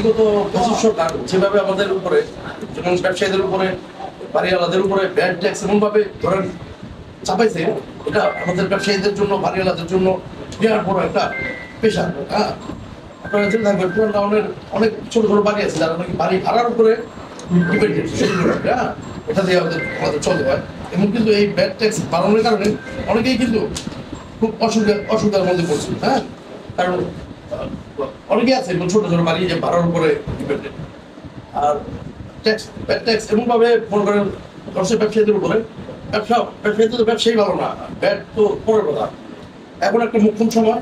বিগত 25 সরকার যেভাবে আমাদের উপরে যেমন ব্যবসায়ীদের উপরে বাড়িওয়ালাদের উপরে ব্যাড ট্যাক্স এমনভাবে ধরেন চাপাইছে, এটা আমাদের ব্যবসায়ীদের জন্য বাড়িওয়ালাদের জন্য বিরাট বড় একটা পেশা। হ্যাঁ, আপনারা জেনে থাকবেন পুরান টাউনের অনেক ছোট ছোট বাড়ি আছে যারা নাকি বাড়ি ভাড়ার উপরে ডিপেন্ডেন্ট। হ্যাঁ, এটা দিয়ে আমাদের চলতে হয়। এবং কিন্তু এই ব্যাড ট্যাক্স বাড়ানোর কারণে অনেকেই কিন্তু খুব অসুবিধার মধ্যে পড়ছে। হ্যাঁ, কারণ অনেকেই আছে ছোট ছোট বাড়ি যে ভাড়ার উপরে ডিপেন্ডেন্ট। আর ব্যাড ট্যাক্স এমনভাবে মনে করেন ব্যবসায়ীদের উপরে, ব্যবসায়ীদের তো ব্যবসায়ী ভালো না, ব্যাড তো পরের কথা। এখন একটা মুখ্যম সময়,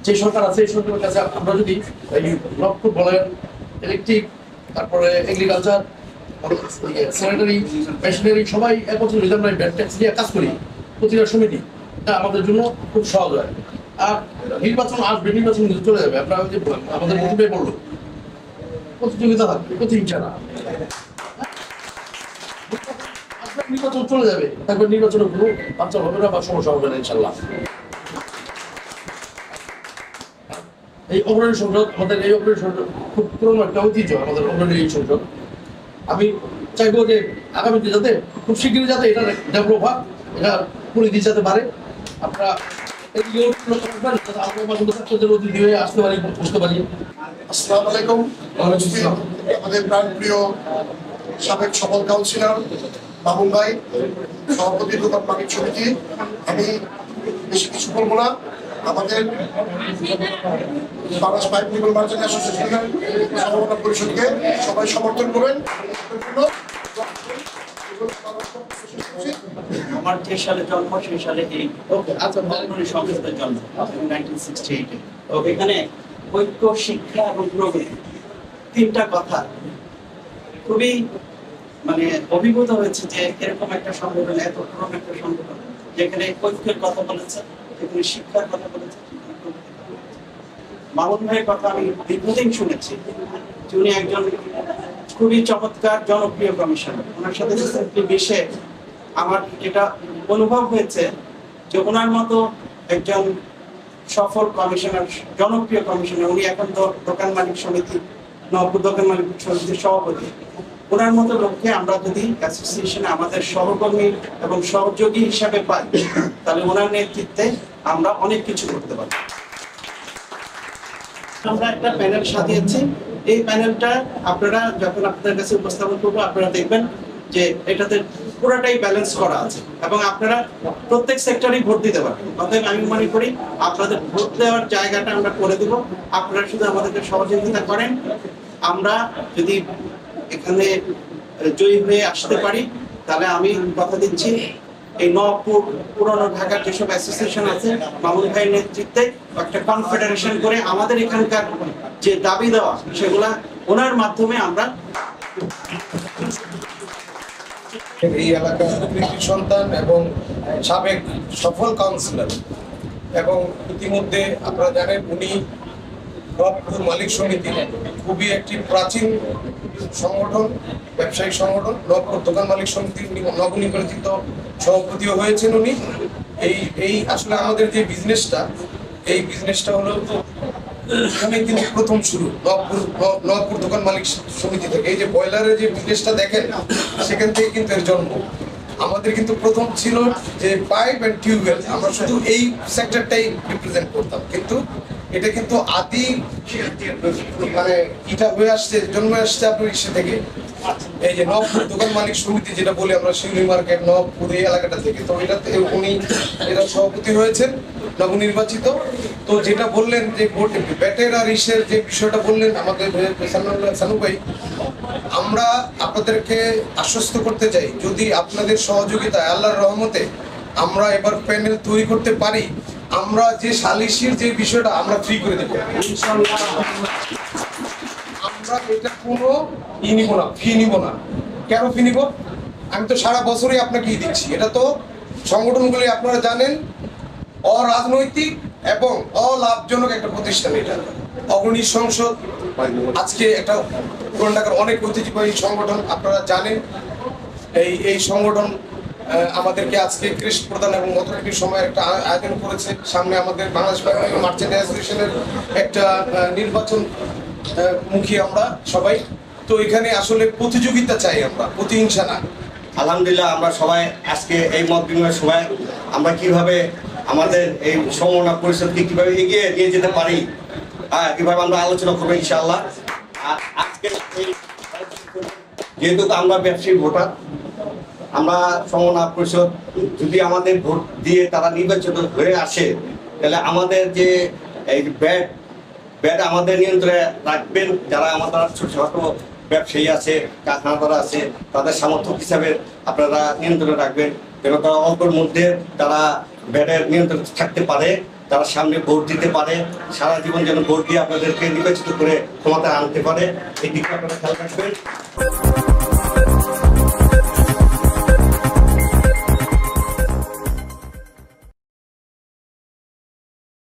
যে সরকার আছে এই সরকারের কাছে আমরা যদি এই লক্ষ্য বলেন, ইলেকট্রিক, তারপরে এগ্রিকালচার, স্যানিটারি, মেশিনারি সবাই একত্রে যদি আমরা ব্যাড ট্যাক্স নিয়ে কাজ করি, প্রতিটা সমিতি, এটা আমাদের জন্য খুব সহজ হয়। আর নির্বাচন আসবে, নির্বাচন কিন্তু চলে যাবে। আপনারা ওই যে আমাদের মধ্যে বললো প্রতিযোগিতা থাকবে, প্রতিহিংসা না। নির্বাচন চলে যাবে, তারপর নির্বাচনের কোনো বাচ্চা হবে না বা সমস্যা হবে না ইনশাল্লাহ। এই অগ্রণী সংসদ, আমাদের এই অগ্রণী সংসদ খুব পুরনো একটা ঐতিহ্য, আমাদের অগ্রণী এই সংসদ। আমি চাইবো যে আগামীতে যাতে খুব শীঘ্রই যাতে এটা ডেভেলপ হয়, এটা পরিধি যাতে বাড়ে। আপনারা অতিথি হয়ে আসতে পারি, বুঝতে পারি। আসসালামু আলাইকুম। আমাদের প্রাণপ্রিয় সাবেক সফল কাউন্সিলর মামুন ভাই, সভাপতি দোকান মালিক সমিতি। আমি বেশি কিছু বলবো না। আমাদের বাংলাদেশ পাইপ লিগল মার্চেন্ট অ্যাসোসিয়েশনের সভাপতি পরিষদকে সবাই সমর্থন করবেন। আমার যে সালে জন্ম সেই সালে এই সংসদের জন্ম 1968-এ। এখানে ঐক্য, শিক্ষা এবং প্রগতি তিনটা কথা খুবই মানে অভিভূত হয়েছে যে এরকম একটা সংগঠন, এত পুরনো একটা সংগঠন যেখানে ঐক্যের কথা বলেছে, যেখানে শিক্ষার কথা বলেছে। মামুন ভাইয়ের কথা আমি দীর্ঘদিন শুনেছি। উনি একজন খুবই চমৎকার জনপ্রিয় কমিশনার। ওনার সাথে রিসেন্টলি মিশে আমার যেটা অনুভব হয়েছে যে ওনার মতো একজন সফল কমিশনার, জনপ্রিয় কমিশনার, উনি এখন তো দোকান মালিক সমিতি, নবপুর দোকান মালিক সমিতির সভাপতি। ওনার মতো লোককে আমরা যদি অ্যাসোসিয়েশনে আমাদের সহকর্মী এবং সহযোগী হিসাবে পাই, তাহলে ওনার নেতৃত্বে আমরা অনেক কিছু করতে পারি। আমরা একটা প্যানেল সাজিয়েছি। এই প্যানেলটা আপনারা যখন আপনাদের কাছে উপস্থাপন করবো, আপনারা দেখবেন যে এটাতে পুরাটাই ব্যালেন্স করা আছে এবং আপনারা প্রত্যেক সেক্টরেই ভোট দিতে পারবেন। অতএব আমি মনে করি আপনাদের ভোট দেওয়ার জায়গাটা আমরা করে দেব। আপনারা শুধু আমাদেরকে সহযোগিতা করেন। আমরা যদি এখানে জয়ী হয়ে আসতে পারি, তাহলে আমি কথা দিচ্ছি এই নবপুর, পুরনো ঢাকার যেসব অ্যাসোসিয়েশন আছে, মামুন ভাইয়ের নেতৃত্বে একটা কনফেডারেশন করে আমাদের এখানকার যে দাবি দেওয়া সেগুলা ওনার মাধ্যমে আমরা এই এলাকার কৃতি সন্তান এবং সাবেক সফল কাউন্সিলর, এবং ইতিমধ্যে আপনারা জানেন উনি নবপুর মালিক সমিতি খুবই একটি প্রাচীন সংগঠন, ব্যবসায়িক সংগঠন। নবপুর দোকান মালিক সমিতির নবনির্বাচিত সভাপতিও হয়েছেন উনি। এই আসলে আমাদের যে বিজনেসটা, এই বিজনেসটা হলো এখানে কিন্তু প্রথম শুরু নবপুর দোকান মালিক সমিতি থেকে। এই যে বয়লারের যে বিজনেসটা দেখেন, সেখান থেকে কিন্তু এর জন্ম। আমাদের কিন্তু প্রথম ছিল যে পাইপ অ্যান্ড টিউবওয়েল, আমরা শুধু এই সেক্টরটাই রিপ্রেজেন্ট করতাম, কিন্তু এটা কিন্তু আদি মানে এটা হয়ে আসছে, জন্মে আসছে আপনার ইসে থেকে, এই যে নবপুর দোকান মালিক সমিতি যেটা বলি আমরা, শিউলি মার্কেট, নবপুর এই এলাকাটা থেকে। তো এটাতে উনি এরা সভাপতি হয়েছেন, নবনির্বাচিত। তো যেটা বললেন যে ব্যাটের আর ইসের যে বিষয়টা বললেন আমাদের সানু ভাই, আমরা আপনাদেরকে আশ্বস্ত করতে চাই, যদি আপনাদের সহযোগিতায় আল্লাহর রহমতে আমরা এবার প্যানেল তৈরি করতে পারি, আমরা যে সালিশির যে বিষয়টা আমরা ফ্রি করে দেবো ইনশাআল্লাহ। আমরা এটা কোনো নিব না, ফি নিব না। কেন ফি নিব? আমি তো সারা বছরই আপনাকে দিচ্ছি। এটা তো সংগঠনগুলি আপনারা জানেন অরাজনৈতিক এবং অলাভজনক একটা প্রতিষ্ঠান। এটা অগ্রণী সংসদ আজকে একটা পুরান ঢাকার অনেক ঐতিহ্যবাহী সংগঠন, আপনারা জানেন। এই সংগঠন আমাদেরকে আজকে ক্রেস্ট প্রদান এবং মতবিনিময়ের সময় একটা আয়োজন করেছে। সামনে আমাদের বাংলাদেশ মার্চেন্ট অ্যাসোসিয়েশনের একটা নির্বাচন মুখী আমরা সবাই। তো এখানে আসলে প্রতিযোগিতা চাই আমরা, প্রতিহিংসা না। আলহামদুলিল্লাহ আমরা সবাই আজকে এই মত বিনিময় সভায় আমরা কিভাবে আমাদের এই সমন্বয় পরিষদকে কিভাবে এগিয়ে নিয়ে যেতে পারি, কিভাবে আমরা আলোচনা করবো ইনশাআল্লাহ। আর আজকে যেহেতু আমরা ব্যবসায়ী ভোটার, আমরা সমন্বয় পরিষদ যদি আমাদের ভোট দিয়ে তারা নির্বাচিত হয়ে আসে, তাহলে আমাদের যে এই ব্যাট আমাদের নিয়ন্ত্রণে রাখবেন। যারা আমাদের ছোটখাটো ব্যবসায়ী আছে, কারখানাদার আছে, তাদের সামর্থ্য হিসাবে আপনারা নিয়ন্ত্রণে রাখবেন, যেন তারা অল্পের মধ্যে তারা ব্যাটের নিয়ন্ত্রণে থাকতে পারে, তারা সামনে ভোট দিতে পারে, সারা জীবন যেন ভোট দিয়ে আপনাদেরকে নির্বাচিত করে ক্ষমতায় আনতে পারে, এই দিকে আপনারা খেয়াল রাখবেন।